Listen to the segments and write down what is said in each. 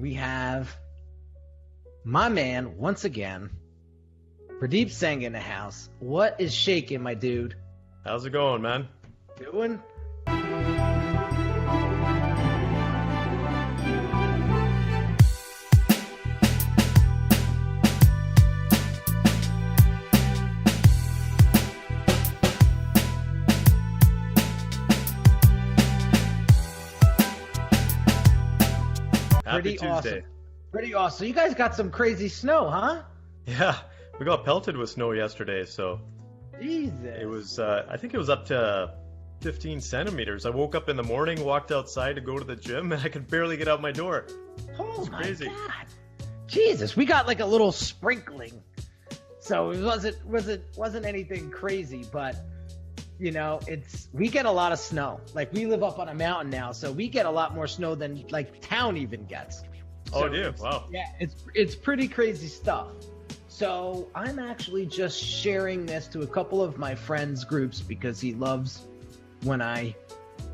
we have my man once again, Pradeep Singh in the house. What is shaking, my dude? How's it going, man? Doing? Happy Tuesday. Awesome. Pretty awesome. You guys got some crazy snow, huh? Yeah, we got pelted with snow yesterday, so Jesus. it was, I think it was up to 15 centimeters. I woke up in the morning, walked outside to go to the gym, and I could barely get out my door. Oh my crazy. God. Jesus, we got like a little sprinkling. So it wasn't anything crazy, but you know, we get a lot of snow. Like we live up on a mountain now, so we get a lot more snow than like town even gets. Oh, do you? Wow. Yeah, it's pretty crazy stuff. So I'm actually just sharing this to a couple of my friends' groups because he loves when I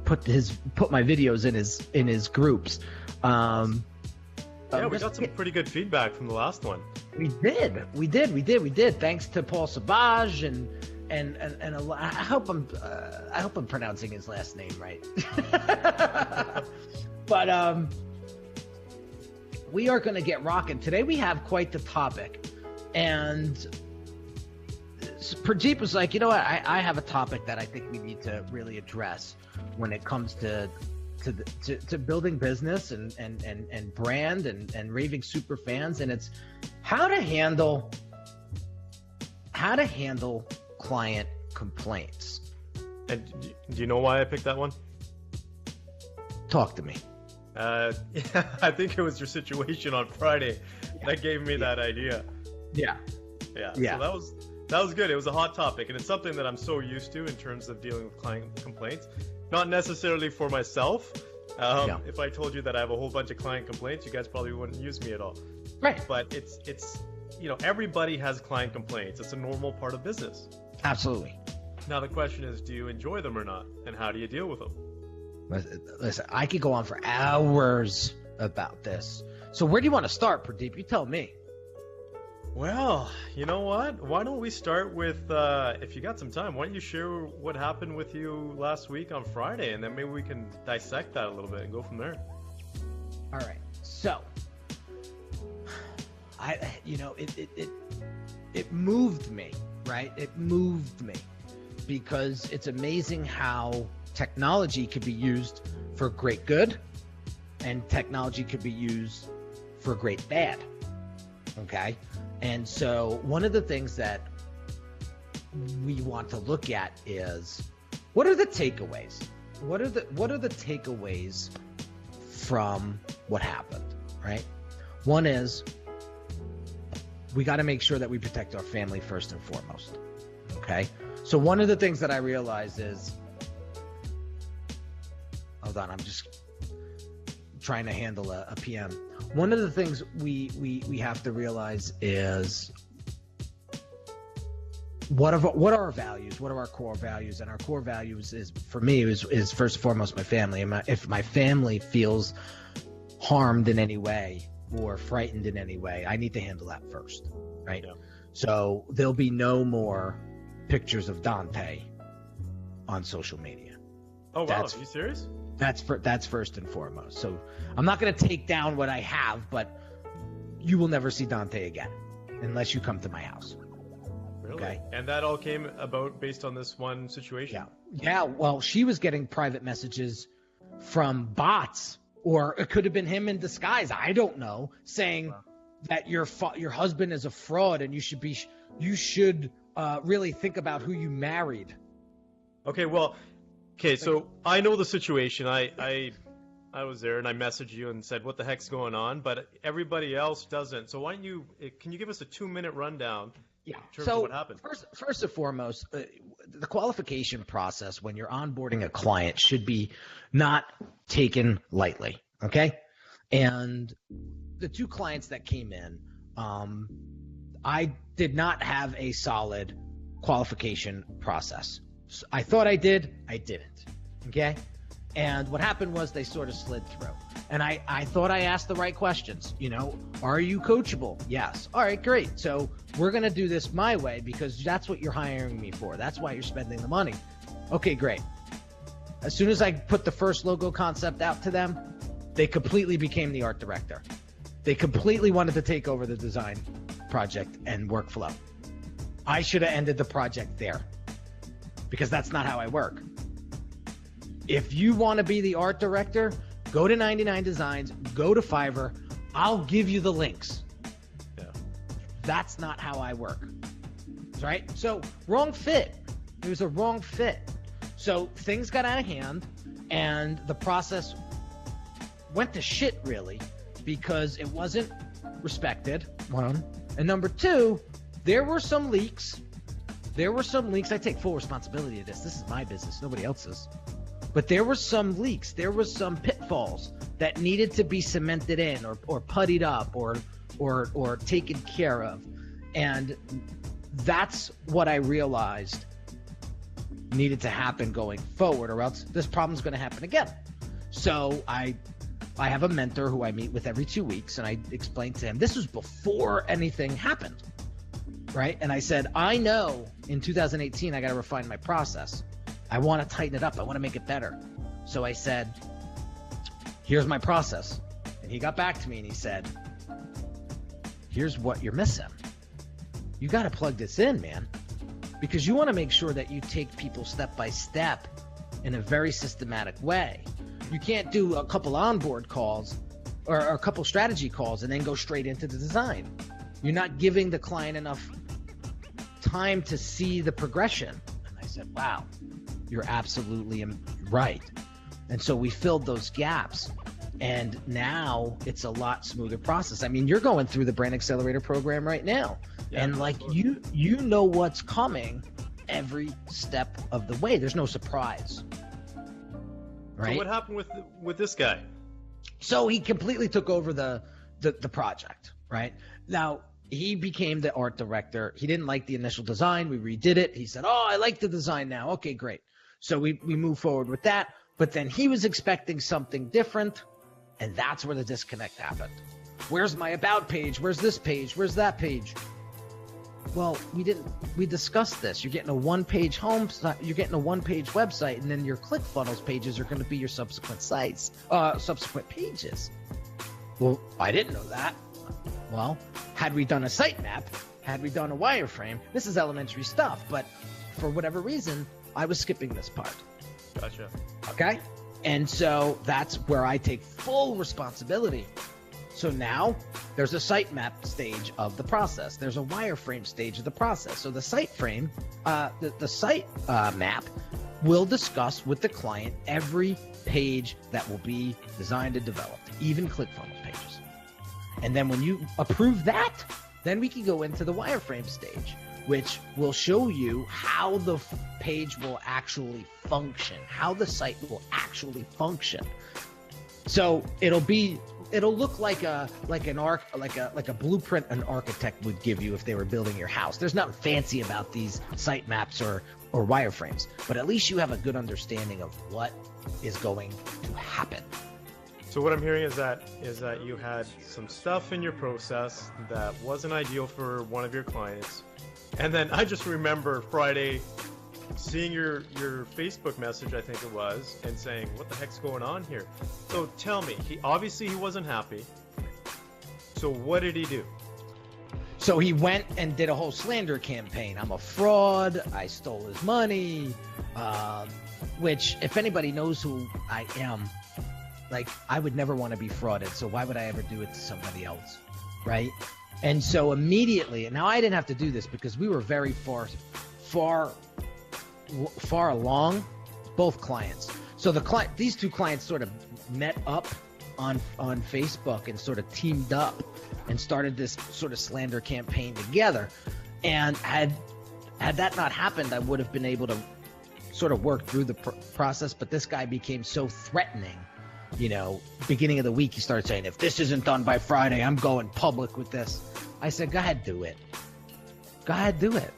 put my videos in his groups. Yeah, we got some pretty good feedback from the last one. We did. Thanks to Paul Savage and I hope I'm pronouncing his last name right. But we are going to get rocking today. We have quite the topic, and Pradeep was like, you know what? I have a topic that I think we need to really address when it comes to building business and brand and raving super fans, and it's how to handle client complaints. And do you know why I picked that one? Talk to me. Yeah, I think it was your situation on Friday that gave me that idea. Yeah. So that was good. It was a hot topic, and it's something that I'm so used to in terms of dealing with client complaints. Not necessarily for myself. If I told you that I have a whole bunch of client complaints, you guys probably wouldn't use me at all. Right. But it's everybody has client complaints. It's a normal part of business. Absolutely. Now the question is, do you enjoy them or not, and how do you deal with them? Listen, I could go on for hours about this. So where do you want to start, Pradeep? You tell me. Well, you know what? Why don't we start with, if you got some time, why don't you share what happened with you last week on Friday, and then maybe we can dissect that a little bit and go from there. All right. So, it moved me, right? It moved me because it's amazing how technology could be used for great good and technology could be used for great bad. Okay. And so one of the things that we want to look at is what are the takeaways? What are the takeaways from what happened, right? One is we got to make sure that we protect our family first and foremost. Okay. So one of the things that I realized is, hold on, I'm just trying to handle a PM. One of the things we have to realize is what are our values? What are our core values? And our core values is, for me, is first and foremost my family. And if my family feels harmed in any way or frightened in any way, I need to handle that first, right? Yeah. So there'll be no more pictures of Dante on social media. Oh wow, are you serious? That's first and foremost. So I'm not going to take down what I have, but you will never see Dante again unless you come to my house. Really? Okay. And that all came about based on this one situation? Yeah. Well, she was getting private messages from bots, or it could have been him in disguise. I don't know, saying that your husband is a fraud and you should really think about who you married. Okay, so I know the situation. I was there and I messaged you and said, what the heck's going on? But everybody else doesn't. So can you give us a 2-minute rundown in terms of what happened? First and foremost, the qualification process when you're onboarding a client should be not taken lightly, okay? And the 2 clients that came in, I did not have a solid qualification process. I thought I did, I didn't. Okay. And what happened was they sort of slid through. And I thought I asked the right questions. You know, are you coachable? Yes. All right, great. So we're going to do this my way because that's what you're hiring me for. That's why you're spending the money. Okay, great. As soon as I put the first logo concept out to them, they completely became the art director. They completely wanted to take over the design project and workflow. I should have ended the project there because that's not how I work. If you want to be the art director, go to 99 Designs, go to Fiverr. I'll give you the links. Yeah. That's not how I work. Right? So wrong fit. It was a wrong fit. So things got out of hand and the process went to shit really because it wasn't respected, one. And number two, there were some leaks. I take full responsibility of this. This is my business, nobody else's. But there were some leaks. There were some pitfalls that needed to be cemented in or puttied up or taken care of. And that's what I realized needed to happen going forward, or else this problem's going to happen again. So I have a mentor who I meet with every 2 weeks, and I explained to him, this was before anything happened, right? And I said, I know in 2018 I got to refine my process. I want to tighten it up. I want to make it better. So I said, here's my process. And he got back to me and he said, here's what you're missing. You got to plug this in, man, because you want to make sure that you take people step by step in a very systematic way. You can't do a couple onboard calls or a couple strategy calls and then go straight into the design. You're not giving the client enough time to see the progression. And I said, wow, you're absolutely right. And so we filled those gaps, and now it's a lot smoother process. I mean, you're going through the Brand Accelerator program right now. Yeah, and like you know what's coming every step of the way. There's no surprise. Right? So what happened with this guy? So he completely took over the project, right? Now, he became the art director. He didn't like the initial design. We redid it. He said, oh, I like the design now. Okay, great. So we moved forward with that. But then he was expecting something different, and that's where the disconnect happened. Where's my about page? Where's this page? Where's that page? Well, we discussed this. You're getting a one-page you're getting a one-page website, and then your ClickFunnels pages are going to be your subsequent sites, subsequent pages. Well, I didn't know that. Well, had we done a sitemap, had we done a wireframe, this is elementary stuff, but for whatever reason, I was skipping this part. Gotcha. Okay? And so that's where I take full responsibility. So now there's a sitemap stage of the process. There's a wireframe stage of the process. So the site frame, the site map will discuss with the client every page that will be designed and developed, even ClickFunnels pages. And then when you approve that, then we can go into the wireframe stage, which will show you how the page will actually function, how the site will actually function. So it'll look like a blueprint an architect would give you if they were building your house. There's nothing fancy about these site maps or wireframes, but at least you have a good understanding of what is going to happen. So what I'm hearing is that you had some stuff in your process that wasn't ideal for one of your clients. And then I just remember Friday seeing your Facebook message, I think it was, and saying, what the heck's going on here? So tell me, he wasn't happy. So what did he do? So he went and did a whole slander campaign. I'm a fraud. I stole his money. Which, if anybody knows who I am, like, I would never want to be frauded. So why would I ever do it to somebody else? Right? And so immediately, and now I didn't have to do this because we were very far along, both clients. So these two clients sort of met up on Facebook and sort of teamed up and started this sort of slander campaign together. And had that not happened, I would have been able to sort of work through the process. But this guy became so threatening. You know, beginning of the week, he started saying, if this isn't done by Friday, I'm going public with this. I said, go ahead, do it. Go ahead, do it.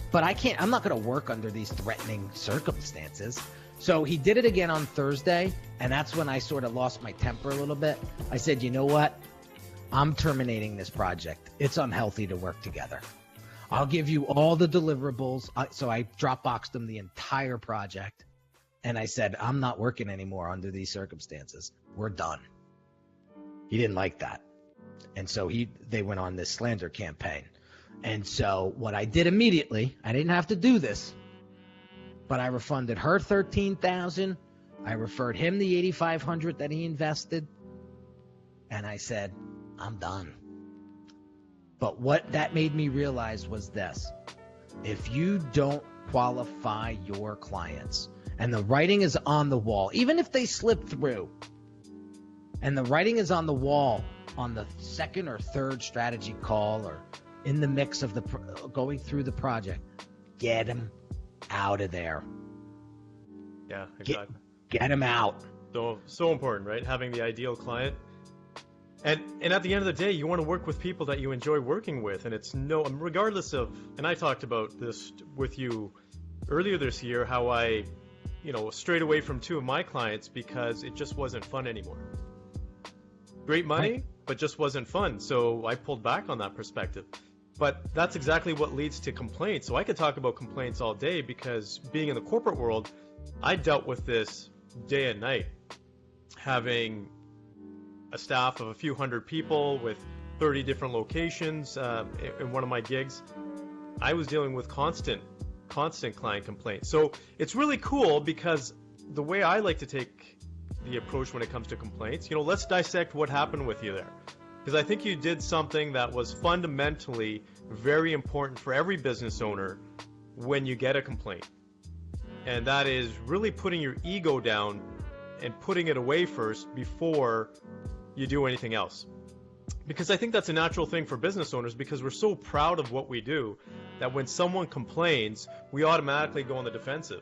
But I'm not going to work under these threatening circumstances. So he did it again on Thursday, and that's when I sort of lost my temper a little bit. I said, you know what? I'm terminating this project. It's unhealthy to work together. I'll give you all the deliverables. So I Dropboxed him the entire project, and I said, I'm not working anymore under these circumstances. We're done. He didn't like that. And so they went on this slander campaign. And so what I did immediately, I didn't have to do this, but I refunded her $13,000. I referred him the $8,500 that he invested. And I said, I'm done. But what that made me realize was this. If you don't qualify your clients, and the writing is on the wall, even if they slip through, and the writing is on the wall on the second or third strategy call or in the mix of going through the project, get them out of there. Yeah, exactly. Get them out. So important, right? Having the ideal client. And at the end of the day, you want to work with people that you enjoy working with. And it's regardless of, and I talked about this with you earlier this year, how I, strayed away from 2 of my clients because it just wasn't fun anymore. Great money, right, but just wasn't fun. So I pulled back on that perspective. But that's exactly what leads to complaints. So I could talk about complaints all day because being in the corporate world, I dealt with this day and night. Having a staff of a few hundred people with 30 different locations in one of my gigs, I was dealing with constant client complaints. So it's really cool because the way I like to take the approach when it comes to complaints, let's dissect what happened with you there. Because I think you did something that was fundamentally very important for every business owner when you get a complaint. And that is really putting your ego down and putting it away first before you do anything else. Because I think that's a natural thing for business owners because we're so proud of what we do that when someone complains, we automatically go on the defensive.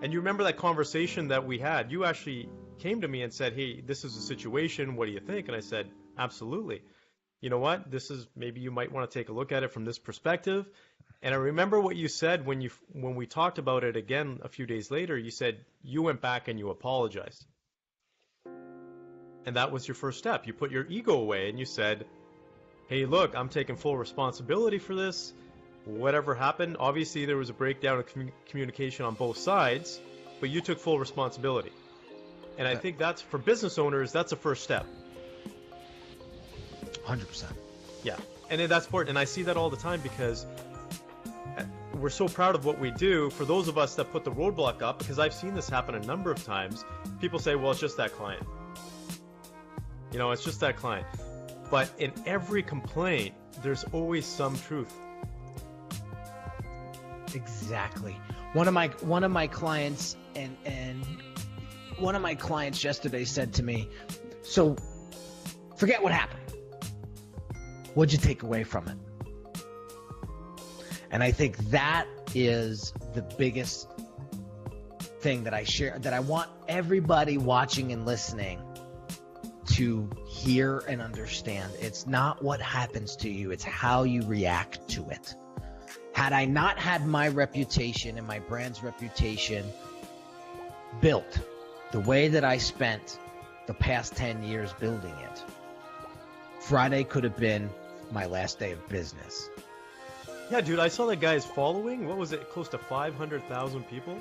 And you remember that conversation that we had? You actually came to me and said, hey, this is a situation. What do you think? And I said, absolutely. You know what? Maybe you might want to take a look at it from this perspective. And I remember what you said when we talked about it again a few days later. You said you went back and you apologized. And that was your first step. You put your ego away and you said, hey, look, I'm taking full responsibility for this. Whatever happened, obviously there was a breakdown of communication on both sides, but you took full responsibility. And I think that's, for business owners, that's a first step. 100%. Yeah, and that's important. And I see that all the time because we're so proud of what we do. For those of us that put the roadblock up, because I've seen this happen a number of times, people say, well, it's just that client. It's just that client. But in every complaint, there's always some truth. Exactly. One of my clients and one of my clients yesterday said to me, so forget what happened. What'd you take away from it? And I think that is the biggest thing that I share, that I want everybody watching and listening to hear and understand. It's not what happens to you, it's how you react to it. Had I not had my reputation and my brand's reputation built the way that I spent the past 10 years building it, Friday could have been my last day of business. Yeah, dude, I saw that guy's following. What was it? Close to 500,000 people?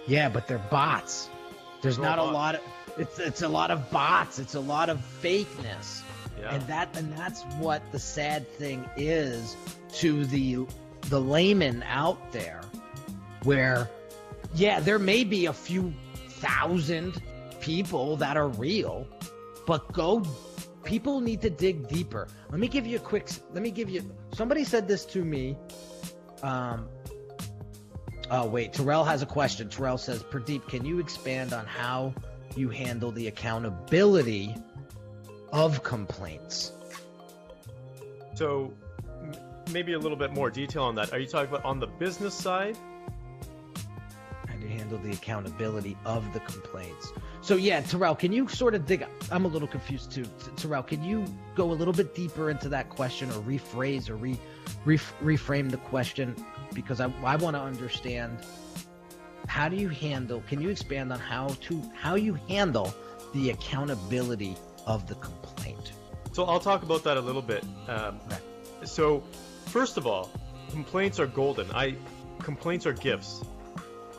Yeah, but they're bots. There's not a lot of, it's a lot of bots. It's a lot of fakeness. Yeah. And that's what the sad thing is to the layman out there, where, yeah, there may be a few thousand people that are real, but people need to dig deeper. Somebody said this to me. Oh, wait, Terrell has a question. Terrell says, Pradeep, can you expand on how you handle the accountability of complaints? So maybe a little bit more detail on that. Are you talking about on the business side? How do you handle the accountability of the complaints? So yeah, Terrell, can you sort of dig? I'm a little confused too. Terrell, can you go a little bit deeper into that question, or rephrase or reframe the question? Because I want to understand can you expand on how you handle the accountability of the complaint? So I'll talk about that a little bit. So first of all, complaints are golden. Complaints are gifts.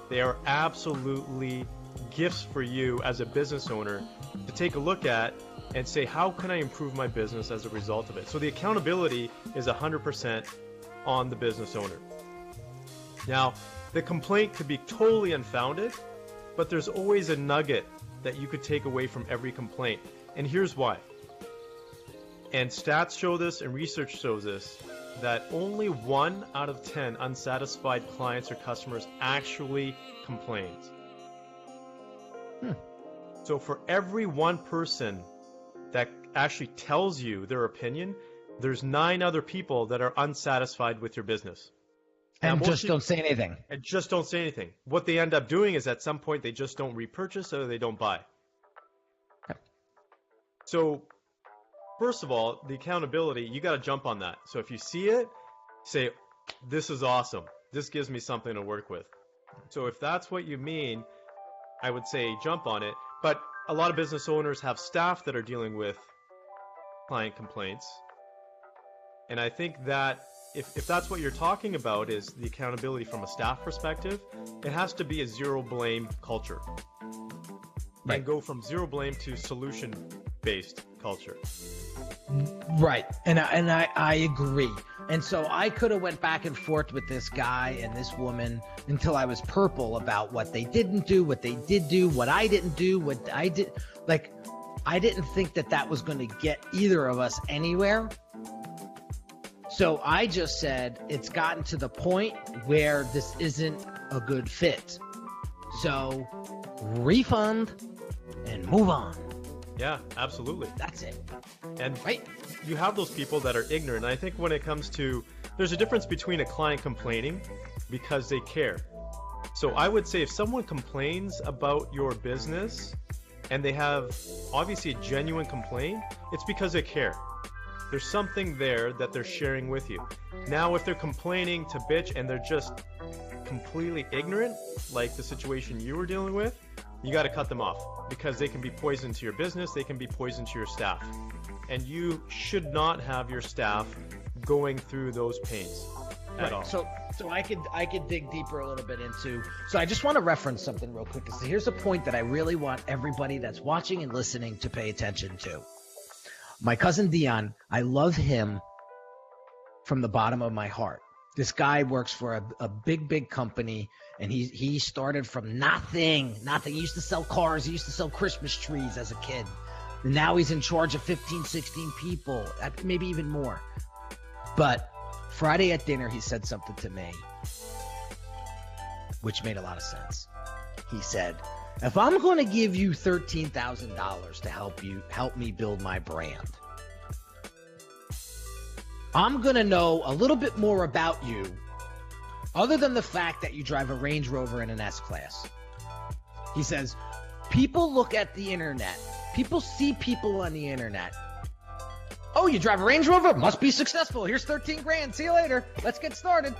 They are absolutely gifts for you as a business owner to take a look at and say, how can I improve my business as a result of it? So the accountability is 100% on the business owner. Now, the complaint could be totally unfounded, but there's always a nugget that you could take away from every complaint. And here's why. And stats show this and research shows this, that only 1 out of 10 unsatisfied clients or customers actually complains. So for every one person that actually tells you their opinion, there's 9 other people that are unsatisfied with your business. And just don't say anything. And just don't say anything. What they end up doing is at some point they just don't repurchase or they don't buy. Okay. So first of all, the accountability, you got to jump on that. So if you see it, say, this is awesome. This gives me something to work with. So if that's what you mean, I would say jump on it. But a lot of business owners have staff that are dealing with client complaints. And I think that if that's what you're talking about is the accountability from a staff perspective, it has to be a zero blame culture. Right. And go from zero blame to solution-based culture. Right. And I agree. And so I could have went back and forth with this guy and this woman until I was purple about what they didn't do, what they did do, what I didn't do, what I did. Like, I didn't think that was going to get either of us anywhere. So I just said it's gotten to the point where this isn't a good fit. So refund and move on. Yeah, absolutely. That's it. And right. You have those people that are ignorant. I think when it comes to, there's a difference between a client complaining because they care. So I would say if someone complains about your business and they have obviously a genuine complaint, it's because they care. There's something there that they're sharing with you. Now, if they're complaining to bitch and they're just completely ignorant, like the situation you were dealing with, you got to cut them off because they can be poison to your business. They can be poison to your staff. And you should not have your staff going through those pains at all. So I could dig deeper a little bit into. So I just want to reference something real quick. Because here's a point that I really want everybody that's watching and listening to pay attention to. My cousin Dion, I love him from the bottom of my heart. This guy works for a big company, and he started from nothing. He used to sell cars. He used to sell Christmas trees as a kid. And now he's in charge of 15, 16 people, maybe even more. But Friday at dinner, he said something to me, which made a lot of sense. He said, if I'm going to give you $13,000 to help me build my brand, I'm going to know a little bit more about you other than the fact that you drive a Range Rover and an S-Class. He says, people look at the internet. People see people on the internet. Oh, you drive a Range Rover? Must be successful. Here's 13 grand. See you later. Let's get started.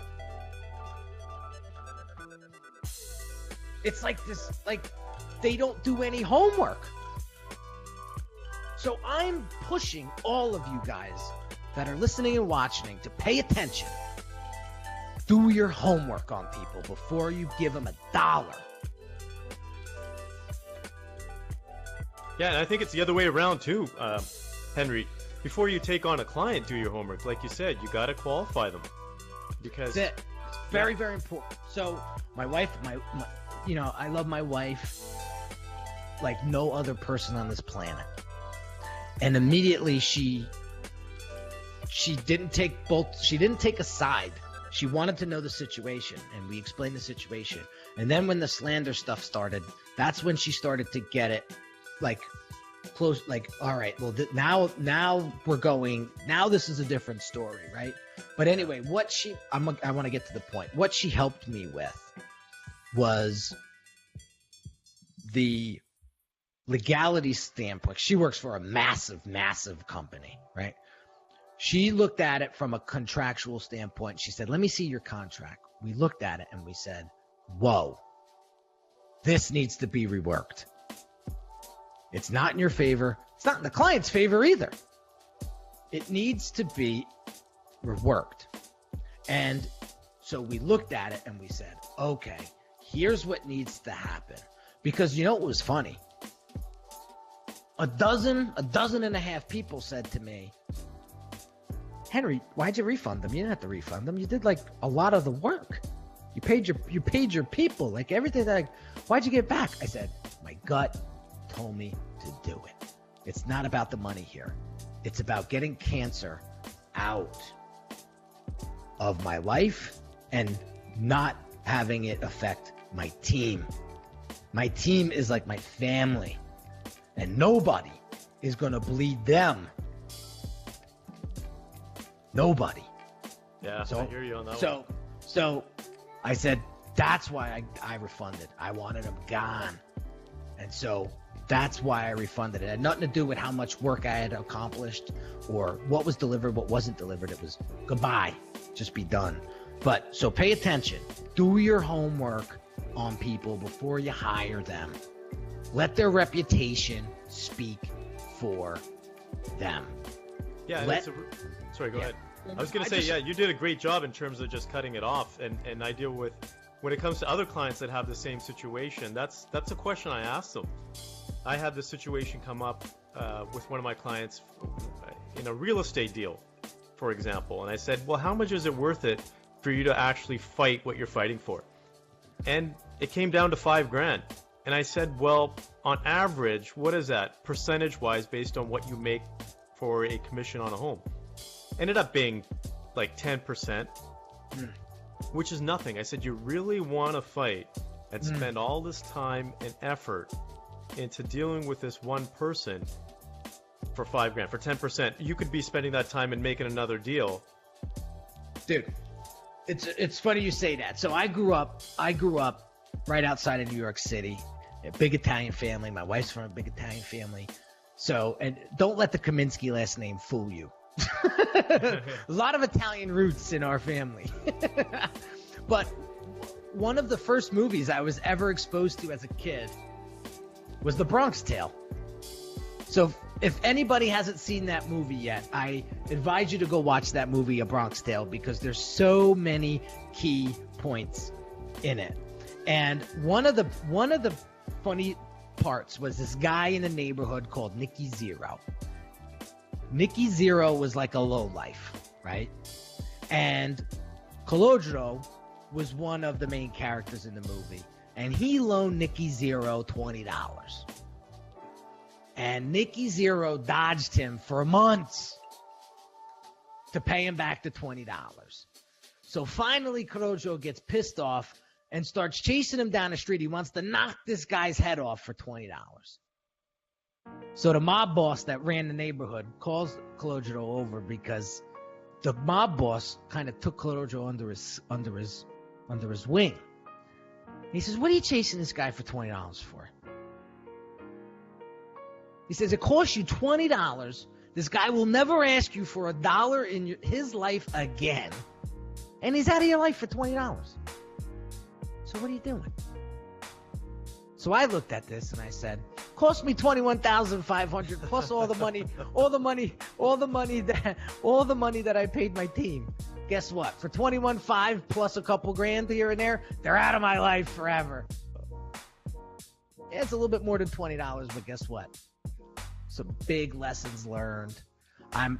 It's like this, like they don't do any homework. So I'm pushing all of you guys that are listening and watching to pay attention. Do your homework on people before you give them $1. Yeah, and I think it's the other way around too, Henry. Before you take on a client, do your homework. Like you said, you got to qualify them. Because that's it. It's very, very important. So my wife, I love my wife like no other person on this planet. And immediately she didn't take a side. She wanted to know the situation, and we explained the situation. And then when the slander stuff started, that's when she started to get it like close, like, all right, well, now we're going, now this is a different story, right? But anyway, I want to get to the point. What she helped me with was the legality standpoint. She works for a massive company, right? She looked at it from a contractual standpoint. She said, let me see your contract. We looked at it and we said, whoa, this needs to be reworked. It's not in your favor. It's not in the client's favor either. It needs to be reworked. And so we looked at it and we said, okay, here's what needs to happen. Because you know what was funny? A dozen and a half people said to me, Henry, why'd you refund them? You didn't have to refund them. You did like a lot of the work. You paid your people, like everything. Like, why'd you get it back? I said, my gut told me to do it. It's not about the money here. It's about getting cancer out of my life and not having it affect my team. My team is like my family, and nobody is going to bleed them. Nobody. Yeah, so, I hear you on that one. So I said, that's why I refunded. I wanted them gone. And so that's why I refunded it. It had nothing to do with how much work I had accomplished or what was delivered, what wasn't delivered. It was goodbye, just be done. But so pay attention. Do your homework on people before you hire them. Let their reputation speak for them. Yeah, sorry, go ahead. I was going to say, yeah, you did a great job in terms of just cutting it off. And I deal with, when it comes to other clients that have the same situation, that's a question I asked them. I had this situation come up with one of my clients in a real estate deal, for example. And I said, well, how much is it worth it for you to actually fight what you're fighting for? And it came down to $5,000. And I said, well, on average, what is that percentage-wise based on what you make for a commission on a home? Ended up being like 10%, which is nothing. I said, you really want to fight and spend all this time and effort into dealing with this one person for $5,000, for 10%. You could be spending that time and making another deal. Dude, it's funny you say that. So I grew up right outside of New York City, a big Italian family. My wife's from a big Italian family. So, and don't let the Kaminski last name fool you. A lot of Italian roots in our family. But one of the first movies I was ever exposed to as a kid was The Bronx Tale. So if anybody hasn't seen that movie yet, I advise you to go watch that movie, A Bronx Tale, because there's so many key points in it. And one of the funny parts was this guy in a neighborhood called Nicky Zero. Nicky Zero was like a lowlife, right? And Colodro was one of the main characters in the movie. And he loaned Nicky Zero $20. And Nicky Zero dodged him for months to pay him back the $20. So finally, Colodro gets pissed off and starts chasing him down the street. He wants to knock this guy's head off for $20. So the mob boss that ran the neighborhood calls Colodro over because the mob boss kind of took Colodro under his wing. He says, "What are you chasing this guy for $20 for?" He says, "It costs you $20. This guy will never ask you for $1 in his life again, and he's out of your life for $20. So what are you doing?" So I looked at this and I said, "Cost me $21,500 plus all the money that I paid my team. Guess what? For $21,500 plus a couple grand here and there, they're out of my life forever." Yeah, it's a little bit more than $20, but guess what? Some big lessons learned.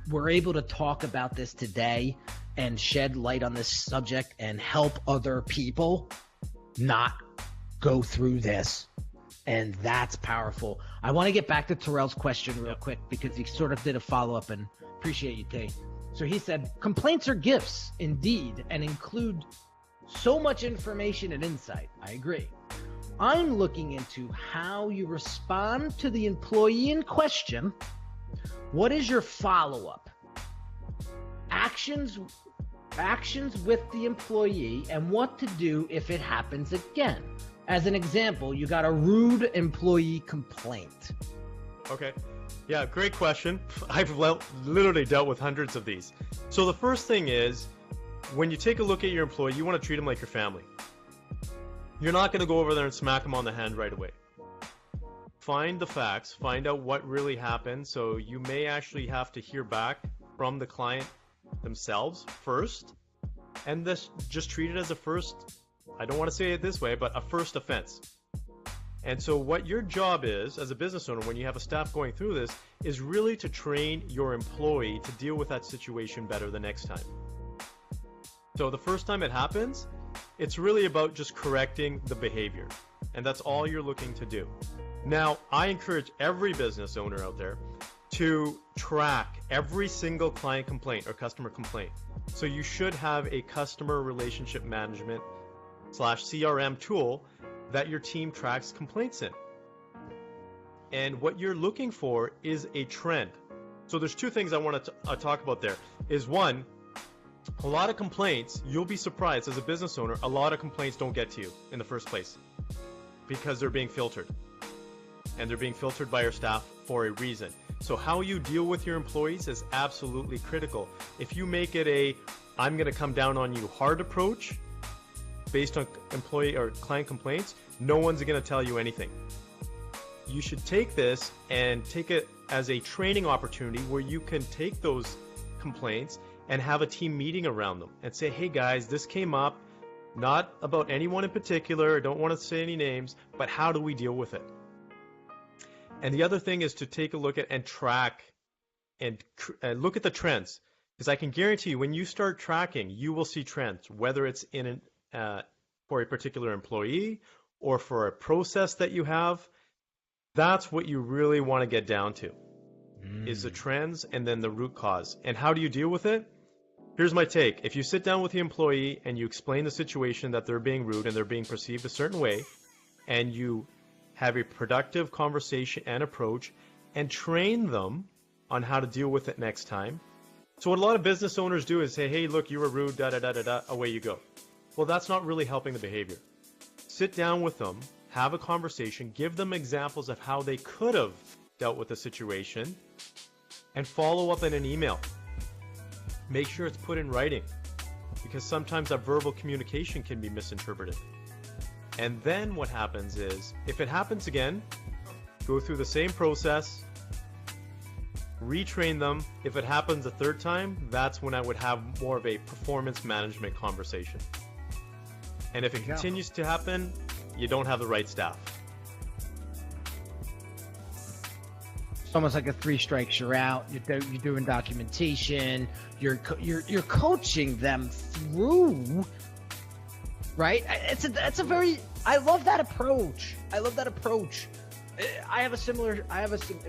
We're able to talk about this today and shed light on this subject and help other people not go through this. And that's powerful. I want to get back to Terrell's question real quick because he sort of did a follow-up, and appreciate you, Tay. So he said, complaints are gifts indeed and include so much information and insight. I agree. I'm looking into how you respond to the employee in question. What is your follow-up? Actions with the employee and what to do if it happens again. As an example, you got a rude employee complaint. Okay. Yeah, great question. I've literally dealt with hundreds of these. So the first thing is, when you take a look at your employee, you want to treat them like your family. you're not going to go over there and smack them on the hand right away. Find the facts, find out what really happened. So you may actually have to hear back from the client themselves first, and this just treat it as a first, I don't want to say it this way, but a first offense. And so what your job is as a business owner when you have a staff going through this is really to train your employee to deal with that situation better the next time. So the first time it happens, it's really about just correcting the behavior. And that's all you're looking to do. Now, I encourage every business owner out there to track every single client complaint or customer complaint. So you should have a customer relationship management / CRM tool that your team tracks complaints in. And what you're looking for is a trend. So there's two things I want to talk about there. Is one, a lot of complaints, you'll be surprised as a business owner, a lot of complaints don't get to you in the first place because they're being filtered. And they're being filtered by your staff for a reason. So how you deal with your employees is absolutely critical. If you make it a, I'm going to come down on you hard approach based on employee or client complaints, no one's going to tell you anything. You should take this and take it as a training opportunity where you can take those complaints and have a team meeting around them and say, hey guys, this came up, not about anyone in particular, I don't want to say any names, but how do we deal with it? And the other thing is to take a look at and track and look at the trends. Because I can guarantee you, when you start tracking, you will see trends, whether it's in for a particular employee or for a process that you have. That's what you really want to get down to, is the trends and then the root cause. And how do you deal with it? Here's my take. If you sit down with the employee and you explain the situation that they're being rude and they're being perceived a certain way, and you have a productive conversation and approach and train them on how to deal with it next time. So what a lot of business owners do is say, hey, look, you were rude, da-da-da-da-da, away you go. Well, that's not really helping the behavior. Sit down with them, have a conversation, give them examples of how they could have dealt with the situation, and follow up in an email. Make sure it's put in writing, because sometimes that verbal communication can be misinterpreted. And then what happens is, if it happens again, go through the same process, retrain them. If it happens a third time, that's when I would have more of a performance management conversation. And if it continues to happen, you don't have the right staff. It's almost like a 3 strikes you're out. You're doing documentation. You're coaching them through. Right? It's a very, I love that approach. It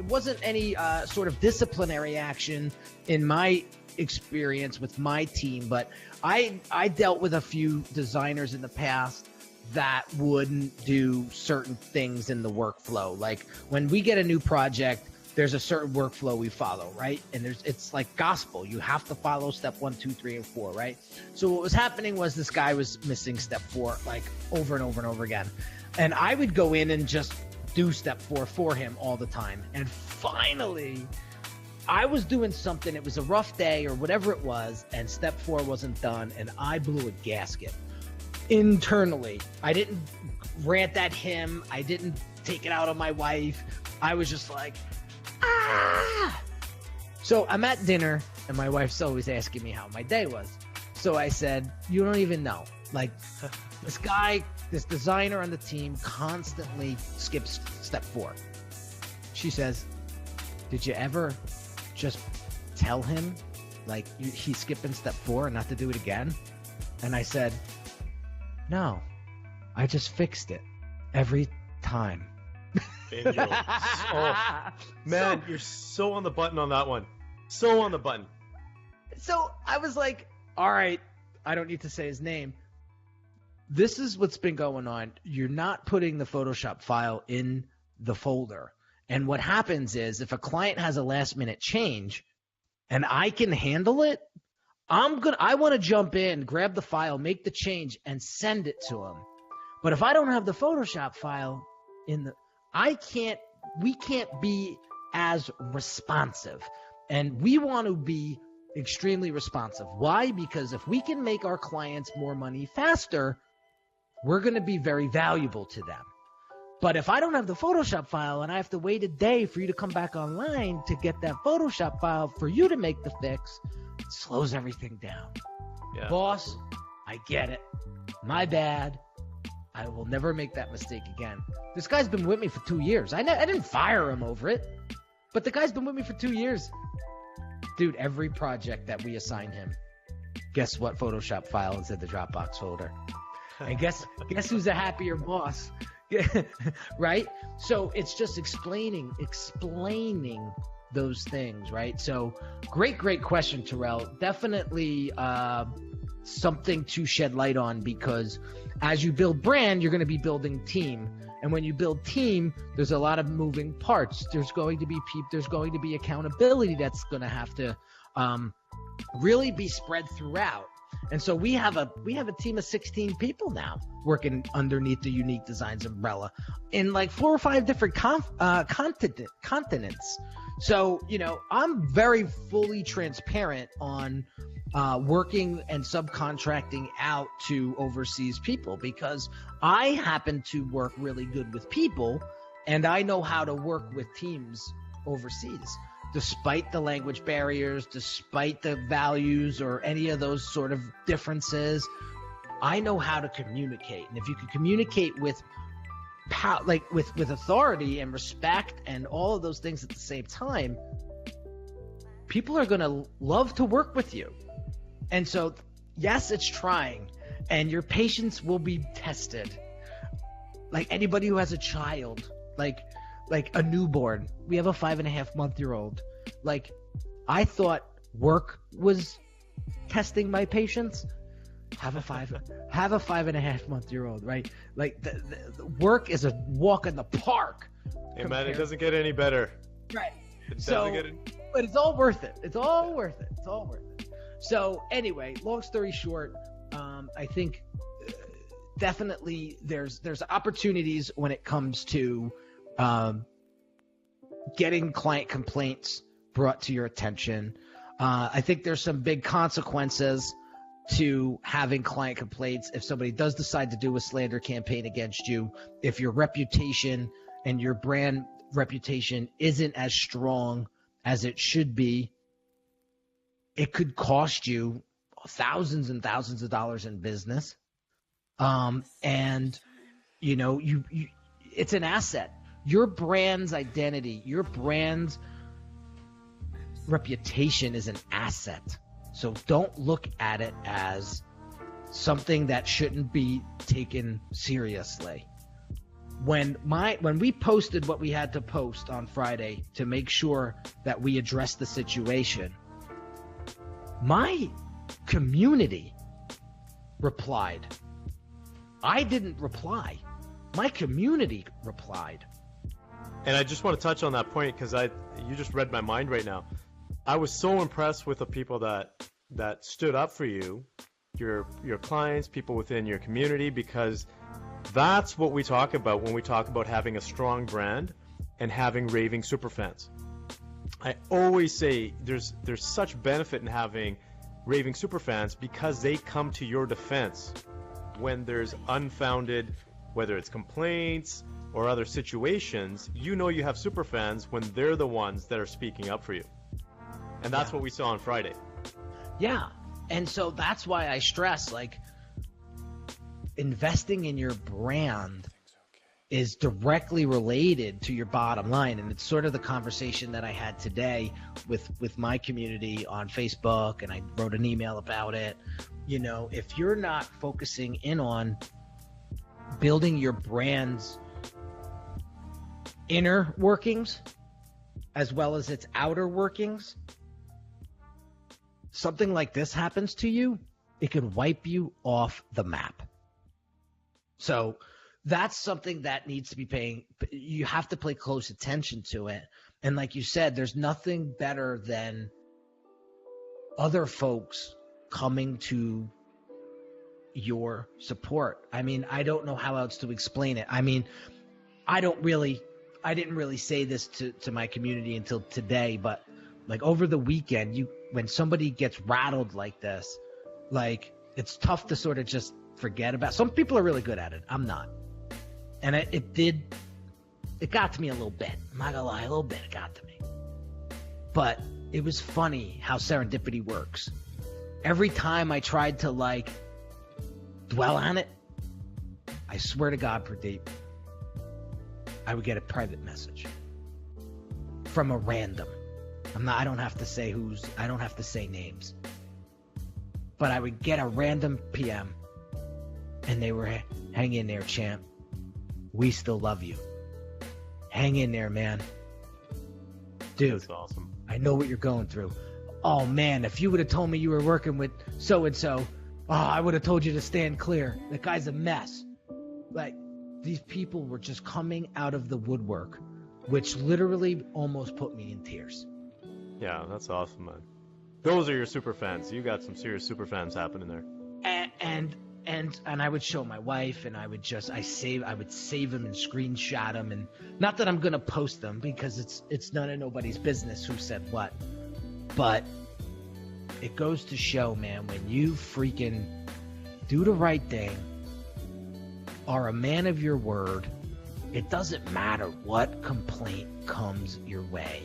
wasn't any sort of disciplinary action in my experience with my team, but I dealt with a few designers in the past that wouldn't do certain things in the workflow. Like when we get a new project, there's a certain workflow we follow, right? And it's like gospel. You have to follow step 1, 2, 3, and 4, right? So what was happening was this guy was missing step 4 like over and over and over again. And I would go in and just do step 4 for him all the time. And finally, I was doing something. It was a rough day or whatever it was, and step 4 wasn't done, and I blew a gasket internally. I didn't rant at him. I didn't take it out on my wife. I was just like, ah! So I'm at dinner, and my wife's always asking me how my day was. So I said, you don't even know. Like, this guy, this designer on the team constantly skips step 4. She says, did you ever just tell him, like, he's skipping step 4 and not to do it again? And I said, no, I just fixed it every time. Bingo. Oh, man, you're so on the button on that one. So on the button. So I was like, all right, I don't need to say his name. This is what's been going on. You're not putting the Photoshop file in the folder. And what happens is if a client has a last minute change and I can handle it, I want to jump in, grab the file, make the change, and send it to him. But if I don't have the Photoshop file we can't be as responsive. And we want to be extremely responsive. Why? Because if we can make our clients more money faster, we're going to be very valuable to them. But if I don't have the Photoshop file and I have to wait a day for you to come back online to get that Photoshop file for you to make the fix, it slows everything down. Yeah. Boss, I get it. My bad. I will never make that mistake again. This guy's been with me for 2 years. I didn't fire him over it, but the guy's been with me for 2 years. Dude, every project that we assign him, guess what Photoshop file is in the Dropbox folder? And guess who's a happier boss? Right? So it's just explaining those things, right? So great question, Terrell. Definitely something to shed light on, because as you build brand, you're going to be building team. And when you build team, there's a lot of moving parts. There's going to be accountability that's going to have to really be spread throughout. And so we have a team of 16 people now working underneath the Unique Designz umbrella in like 4 or 5 different continents. So, I'm very fully transparent on working and subcontracting out to overseas people, because I happen to work really good with people, and I know how to work with teams overseas. Despite the language barriers, despite the values or any of those sort of differences, I know how to communicate. And if you can communicate with with authority and respect and all of those things at the same time, people are going to love to work with you. And so, yes, it's trying, and your patience will be tested. Like anybody who has a child, like a newborn. We have a 5.5-month-old. Like, I thought work was testing my patience. Have a 5.5-month-old, right? Like the work is a walk in the park. Hey man, it doesn't get any better. Right. But it's all worth it. It's all worth it. So anyway, long story short, I think definitely there's opportunities when it comes to getting client complaints brought to your attention. I think there's some big consequences to having client complaints if somebody does decide to do a slander campaign against you. If your reputation and your brand reputation isn't as strong as it should be, it could cost you thousands and thousands of dollars in business. And you it's an asset. Your brand's identity, your brand's reputation is an asset. So don't look at it as something that shouldn't be taken seriously. When we posted what we had to post on Friday to make sure that we addressed the situation, my community replied. I didn't reply. My community replied. And I just want to touch on that point, because you just read my mind right now. I was so impressed with the people that stood up for you, your clients, people within your community, because that's what we talk about when we talk about having a strong brand and having raving superfans. I always say there's such benefit in having raving superfans, because they come to your defense when there's unfounded, whether it's complaints or other situations. You have superfans when they're the ones that are speaking up for you. And that's what we saw on Friday. Yeah. And so that's why I stress, like, investing in your brand is directly related to your bottom line. And it's sort of the conversation that I had today with my community on Facebook, and I wrote an email about it. If you're not focusing in on building your brand's inner workings as well as its outer workings, something like this happens to you, it could wipe you off the map. So that's something that needs to be you have to pay close attention to it. And like you said, there's nothing better than other folks coming to your support. I mean, I don't know how else to explain it. I mean, I didn't really say this to my community until today, but like over the weekend, when somebody gets rattled like this, like, it's tough to sort of just forget about. Some people are really good at it. I'm not. And it got to me a little bit. I'm not gonna lie, a little bit it got to me. But it was funny how serendipity works. Every time I tried to like dwell on it, I swear to God, Pradeep, I would get a private message from a random. I don't have to say I don't have to say names. But I would get a random PM and they were, hang in there, champ. We still love you. Hang in there, man. Dude, that's awesome. I know what you're going through. Oh man, if you would have told me you were working with so-and-so, I would have told you to stand clear. That guy's a mess. Like, these people were just coming out of the woodwork, which literally almost put me in tears. Yeah, that's awesome, man. Those are your super fans. You got some serious super fans happening there. And I would show my wife, and I would save them and screenshot them, and not that I'm gonna post them because it's none of nobody's business who said what, but it goes to show, man, when you freaking do the right thing, are a man of your word, it doesn't matter what complaint comes your way.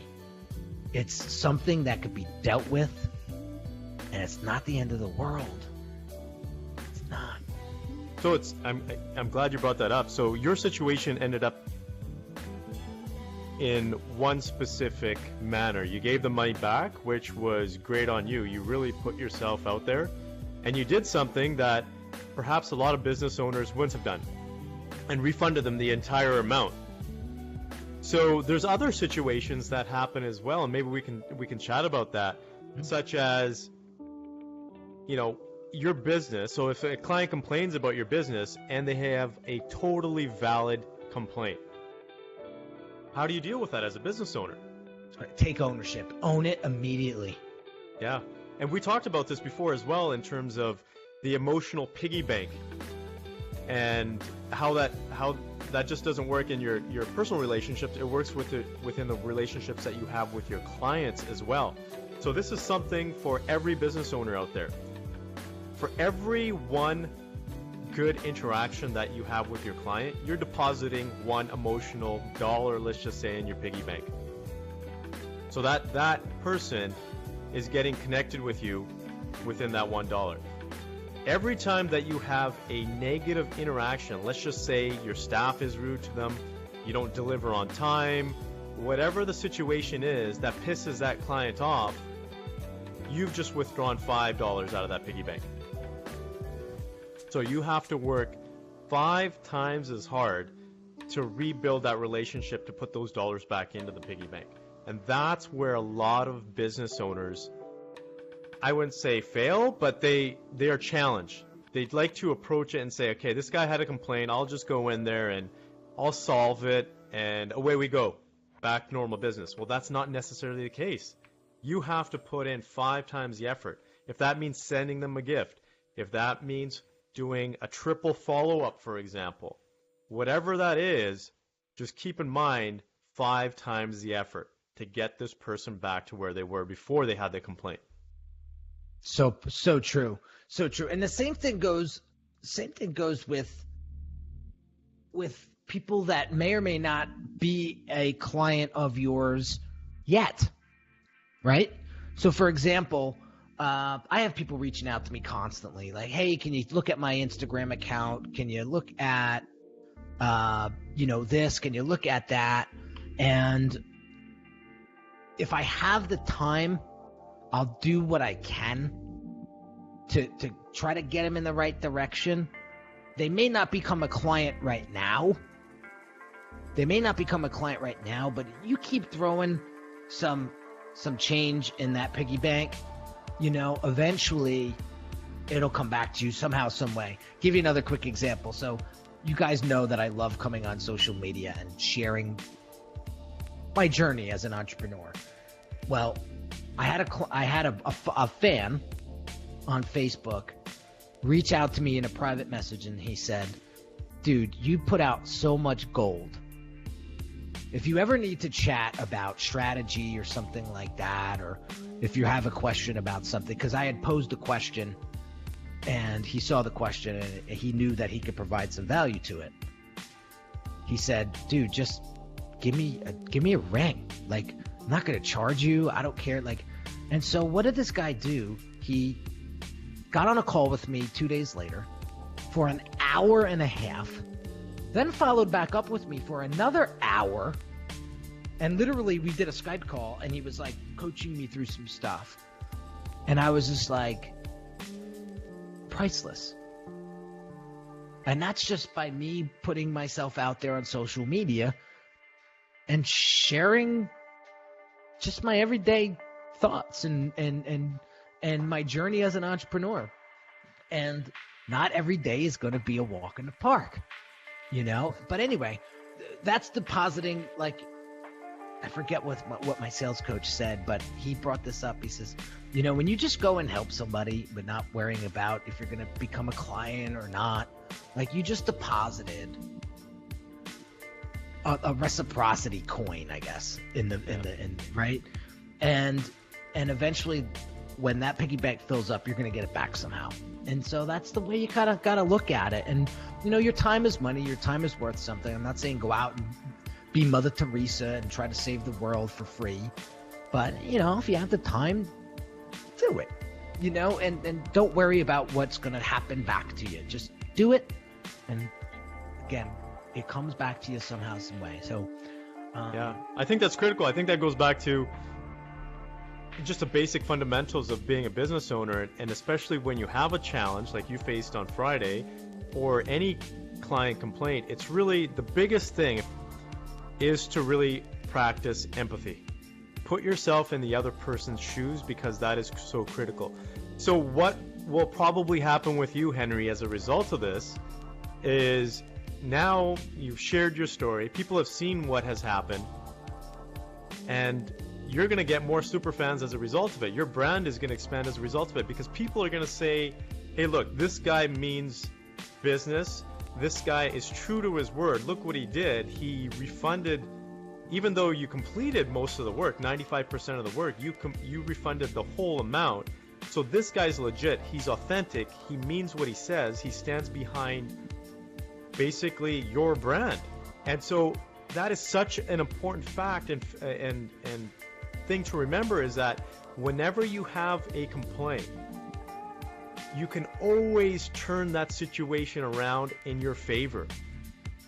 It's something that could be dealt with, and it's not the end of the world. It's not. So I'm glad you brought that up. So your situation ended up in one specific manner. You gave the money back, which was great on you. You really put yourself out there, and you did something that perhaps a lot of business owners wouldn't have done, and refunded them the entire amount. So there's other situations that happen as well, and maybe we can chat about that, such as, you know, your business. So if a client complains about your business and they have a totally valid complaint, how do you deal with that as a business owner? Take ownership. Own it immediately. Yeah. And we talked about this before as well in terms of the emotional piggy bank and how that just doesn't work in your personal relationships. It works within the relationships that you have with your clients as well. So this is something for every business owner out there. For every one good interaction that you have with your client, you're depositing one emotional dollar, let's just say, in your piggy bank. So that person is getting connected with you within that $1. Every time that you have a negative interaction, let's just say your staff is rude to them, you don't deliver on time, whatever the situation is that pisses that client off, you've just withdrawn $5 out of that piggy bank. So you have to work 5 times as hard to rebuild that relationship, to put those dollars back into the piggy bank. And that's where a lot of business owners, I wouldn't say fail, but they are challenged. They'd like to approach it and say, okay, this guy had a complaint, I'll just go in there and I'll solve it, and away we go, back to normal business. Well, that's not necessarily the case. You have to put in 5 times the effort. If that means sending them a gift, if that means doing a triple follow-up, for example, whatever that is, just keep in mind 5 times the effort to get this person back to where they were before they had the complaint. So true. So true. And the same thing goes with people that may or may not be a client of yours yet. Right? So for example, I have people reaching out to me constantly like, hey, can you look at my Instagram account? Can you look at, this? Can you look at that? And if I have the time, I'll do what I can to try to get them in the right direction. They may not become a client right now. But you keep throwing some change in that piggy bank, eventually it'll come back to you somehow, some way. Give you another quick example. So you guys know that I love coming on social media and sharing my journey as an entrepreneur. Well, I had a fan on Facebook reach out to me in a private message, and he said, dude, you put out so much gold. If you ever need to chat about strategy or something like that, or if you have a question about something, because I had posed a question and he saw the question and he knew that he could provide some value to it. He said, dude, just give me a ring. Like, I'm not going to charge you. I don't care. Like, and so what did this guy do? He got on a call with me 2 days later for an hour and a half, then followed back up with me for another hour. And literally we did a Skype call and he was like coaching me through some stuff. And I was just like, priceless. And that's just by me putting myself out there on social media and sharing just my everyday thoughts and my journey as an entrepreneur. And not every day is going to be a walk in the park, you know? But anyway, that's depositing, like, I forget what my sales coach said, but he brought this up. He says, you know, when you just go and help somebody but not worrying about if you're going to become a client or not, like, you just deposited a reciprocity coin, I guess, in right? And eventually when that piggy bank fills up, you're going to get it back somehow. And so that's the way you kind of got to look at it. And, you know, your time is money. Your time is worth something. I'm not saying go out and be Mother Teresa and try to save the world for free. But, you know, if you have the time, do it, you know, and don't worry about what's going to happen back to you. Just do it. And again, it comes back to you somehow, some way. So, yeah, I think that's critical. I think that goes back to just the basic fundamentals of being a business owner. And especially when you have a challenge like you faced on Friday or any client complaint, it's really the biggest thing is to really practice empathy. Put yourself in the other person's shoes, because that is so critical. So what will probably happen with you, Henry, as a result of this is now you've shared your story, people have seen what has happened, and you're going to get more superfans as a result of it. Your brand is going to expand as a result of it, because people are going to say, hey, look, this guy means business. This guy is true to his word. Look what he did. He refunded, even though you completed most of the work, 95% of the work, you refunded the whole amount. So this guy's legit. He's authentic. He means what he says. He stands behind basically your brand. And so that is such an important fact and thing to remember, is that whenever you have a complaint, you can always turn that situation around in your favor.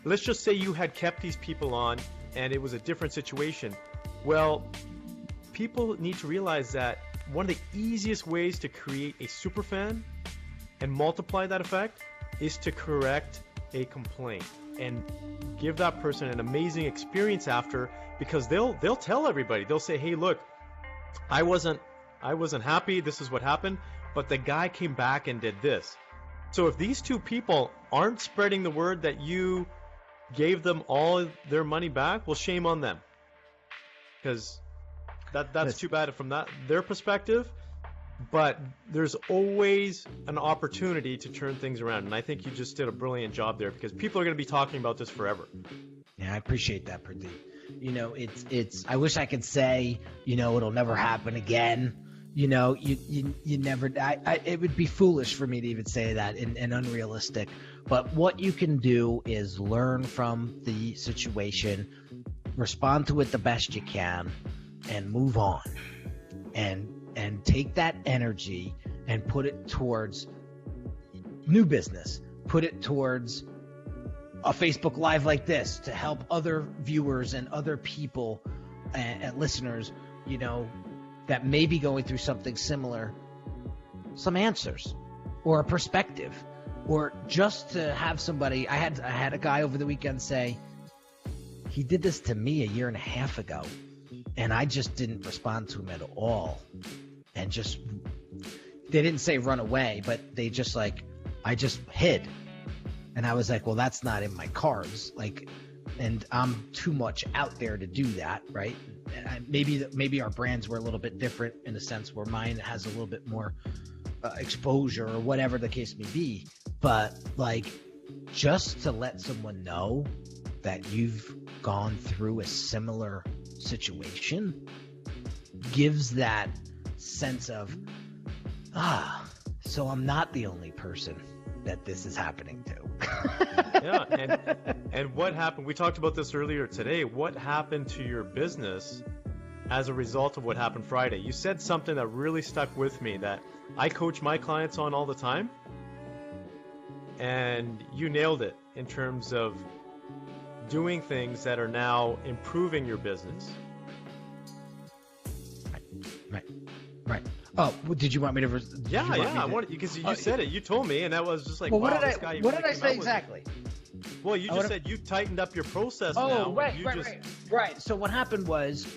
Let's just say you had kept these people on and it was a different situation. Well, people need to realize that one of the easiest ways to create a superfan and multiply that effect is to correct a complaint and give that person an amazing experience after, because they'll tell everybody. They'll say, hey, look, I wasn't happy. This is what happened. But the guy came back and did this. So if these two people aren't spreading the word that you gave them all their money back, well, shame on them. Because that's too bad from their perspective. But there's always an opportunity to turn things around. And I think you just did a brilliant job there, because people are going to be talking about this forever. Yeah, I appreciate that, Pradeep. You know, it's I wish I could say, you know, it'll never happen again. You know, you never, it would be foolish for me to even say that and unrealistic. But what you can do is learn from the situation, respond to it the best you can, and move on. And take that energy and put it towards new business. Put it towards a Facebook Live like this to help other viewers and other people and listeners, you know, that may be going through something similar, some answers or a perspective, or just to have somebody. I had a guy over the weekend say, he did this to me a year and a half ago, and I just didn't respond to him at all. And just, they didn't say run away, but they just like, I just hid. And I was like, well, that's not in my cards. Like, and I'm too much out there to do that, right? Maybe our brands were a little bit different in a sense where mine has a little bit more exposure or whatever the case may be. But like, just to let someone know that you've gone through a similar situation gives that sense of, so I'm not the only person that this is happening to. Yeah, and what happened? We talked about this earlier today. What happened to your business as a result of what happened Friday? You said something that really stuck with me that I coach my clients on all the time, and you nailed it in terms of doing things that are now improving your business. Right. Oh, well, did you want me to? I wanted, because you said it. You told me, and I was just like, well, wow, what did I say exactly? Well, you just said you tightened up your process now. Oh, right. So what happened was,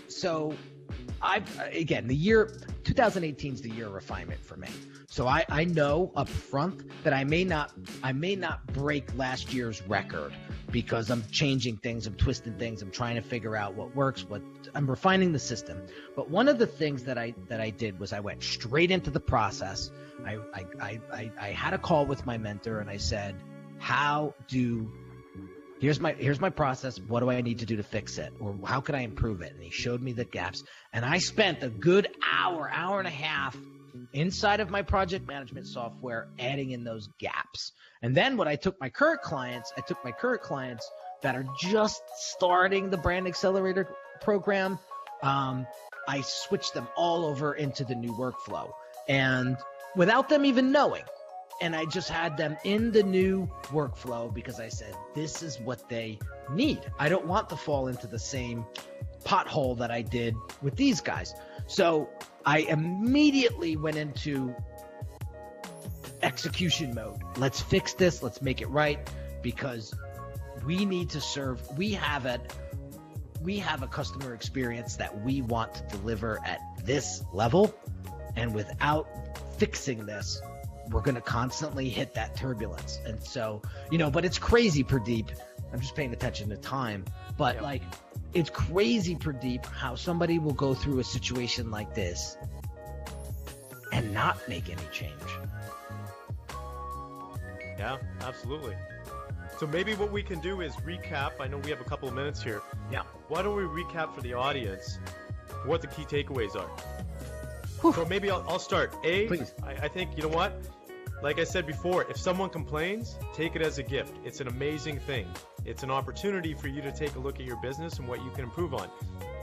again, the year 2018 is the year of refinement for me. So I know up front that I may not break last year's record because I'm changing things, I'm twisting things, I'm trying to figure out what works, I'm refining the system. But one of the things that I did was I went straight into the process. I had a call with my mentor and I said, here's my process. What do I need to do to fix it? Or how can I improve it? And he showed me the gaps. And I spent a good hour and a half inside of my project management software adding in those gaps. And then when I took my current clients that are just starting the Brand Accelerator program, I switched them all over into the new workflow, and without them even knowing. And I just had them in the new workflow because I said, this is what they need. I don't want to fall into the same pothole that I did with these guys. So I immediately went into execution mode. Let's fix this. Let's make it right, because we need to serve. We have a customer experience that we want to deliver at this level. And without fixing this, we're going to constantly hit that turbulence. And so, but it's crazy, Pradeep. I'm just paying attention to time. But it's crazy, Pradeep, how somebody will go through a situation like this and not make any change. Yeah, absolutely. So maybe what we can do is recap. I know we have a couple of minutes here. Yeah. Why don't we recap for the audience what the key takeaways are? Whew. So maybe I'll start. Please. I think, you know what? Like I said before, if someone complains, take it as a gift. It's an amazing thing. It's an opportunity for you to take a look at your business and what you can improve on.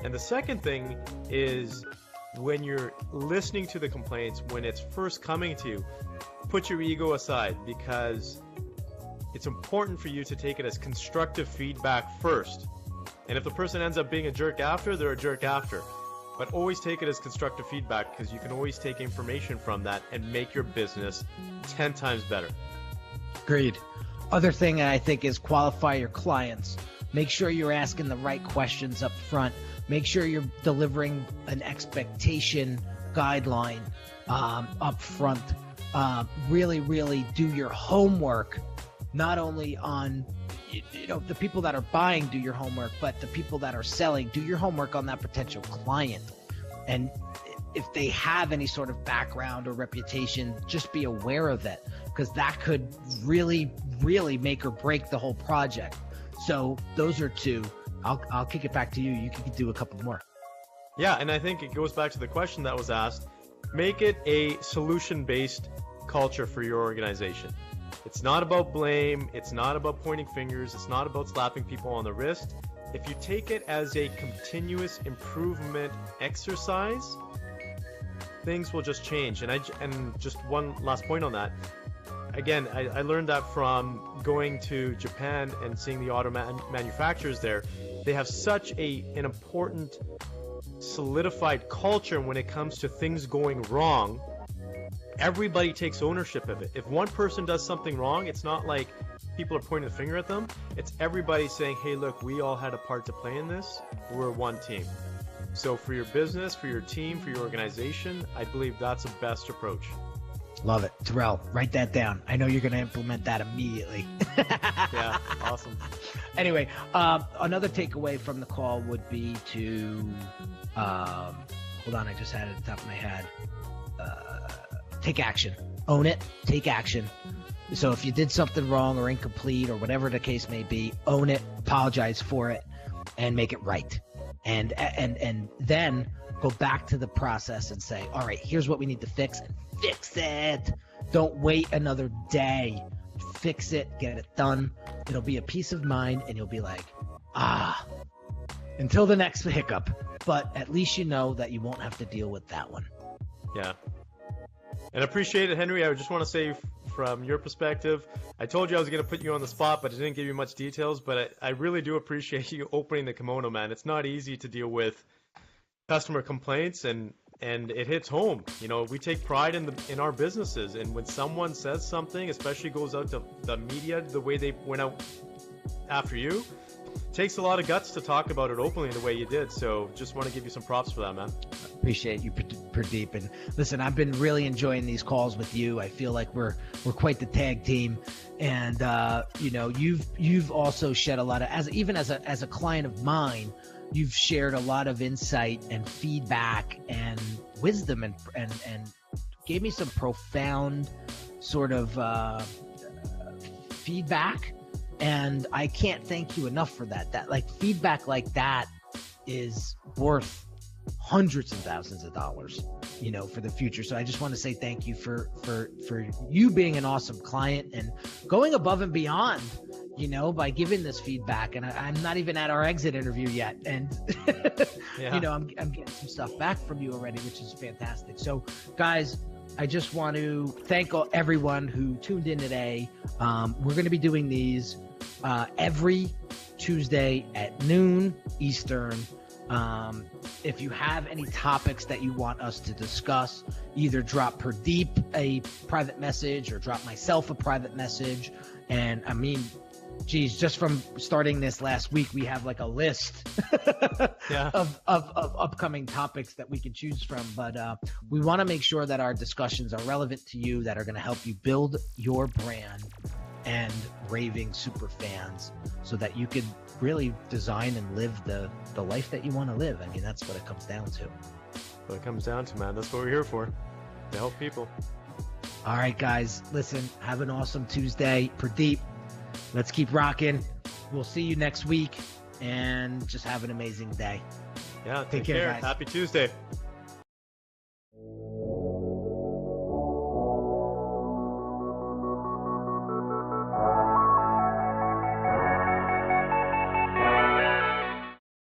And the second thing is, when you're listening to the complaints, when it's first coming to you, put your ego aside, because it's important for you to take it as constructive feedback first. And if the person ends up being a jerk after, they're a jerk after. But always take it as constructive feedback, because you can always take information from that and make your business 10 times better. Agreed. Other thing I think is qualify your clients. Make sure you're asking the right questions up front. Make sure you're delivering an expectation guideline up front. Really, really do your homework, not only on the people that are buying, do your homework, but the people that are selling, do your homework on that potential client. And if they have any sort of background or reputation, just be aware of it, because that could really, really make or break the whole project. So those are two. I'll kick it back to you. You can do a couple more. Yeah, and I think it goes back to the question that was asked. Make it a solution-based culture for your organization. It's not about blame. It's not about pointing fingers. It's not about slapping people on the wrist. If you take it as a continuous improvement exercise, things will just change. And just one last point on that. Again, I learned that from going to Japan and seeing the auto manufacturers there. They have such an important solidified culture when it comes to things going wrong. Everybody takes ownership of it. If one person does something wrong, it's not like people are pointing the finger at them. It's everybody saying, hey, look, we all had a part to play in this. We're one team. So for your business, for your team, for your organization, I believe that's the best approach. Love it. Terrell, write that down. I know you're going to implement that immediately. Yeah, awesome. Anyway, another takeaway from the call would be to, hold on, I just had it at the top of my head. Take action. Own it. Take action. So if you did something wrong or incomplete or whatever the case may be, own it, apologize for it, and make it right. And then go back to the process and say, all right, here's what we need to fix, and fix it. Don't wait another day. Fix it, get it done. It'll be a peace of mind, and you'll be like, until the next hiccup. But at least you know that you won't have to deal with that one. Yeah. And appreciate it, Henry. I just want to say from your perspective, I told you I was going to put you on the spot, but I didn't give you much details. But I really do appreciate you opening the kimono, man. It's not easy to deal with customer complaints, and it hits home. You know, we take pride in our businesses, and when someone says something, especially goes out to the media the way they went out after you, it takes a lot of guts to talk about it openly the way you did. So just want to give you some props for that, man. Appreciate you, Pradeep. And listen, I've been really enjoying these calls with you. I feel like we're quite the tag team. And you know, you've also shed a lot of, as a client of mine, you've shared a lot of insight and feedback and wisdom and gave me some profound sort of feedback. And I can't thank you enough for that. That like feedback like that is worth hundreds of thousands of dollars, you know, for the future. So I just want to say thank you for you being an awesome client and going above and beyond, you know, by giving this feedback. And I'm not even at our exit interview yet. And, you know, I'm getting some stuff back from you already, which is fantastic. So guys, I just want to thank everyone who tuned in today. We're going to be doing these every Tuesday at noon Eastern. If you have any topics that you want us to discuss, either drop Pradeep a private message or drop myself a private message. And I mean, geez, just from starting this last week, we have like a list of upcoming topics that we can choose from. But we want to make sure that our discussions are relevant to you, that are going to help you build your brand and Raving Superfans, so that you could really design and live the life that you want to live. I mean, that's what it comes down to. What it comes down to, man. That's what we're here for, to help people. All right, guys, listen, have an awesome Tuesday. Pradeep, let's keep rocking. We'll see you next week, and just have an amazing day. Yeah, take care, guys. Happy Tuesday.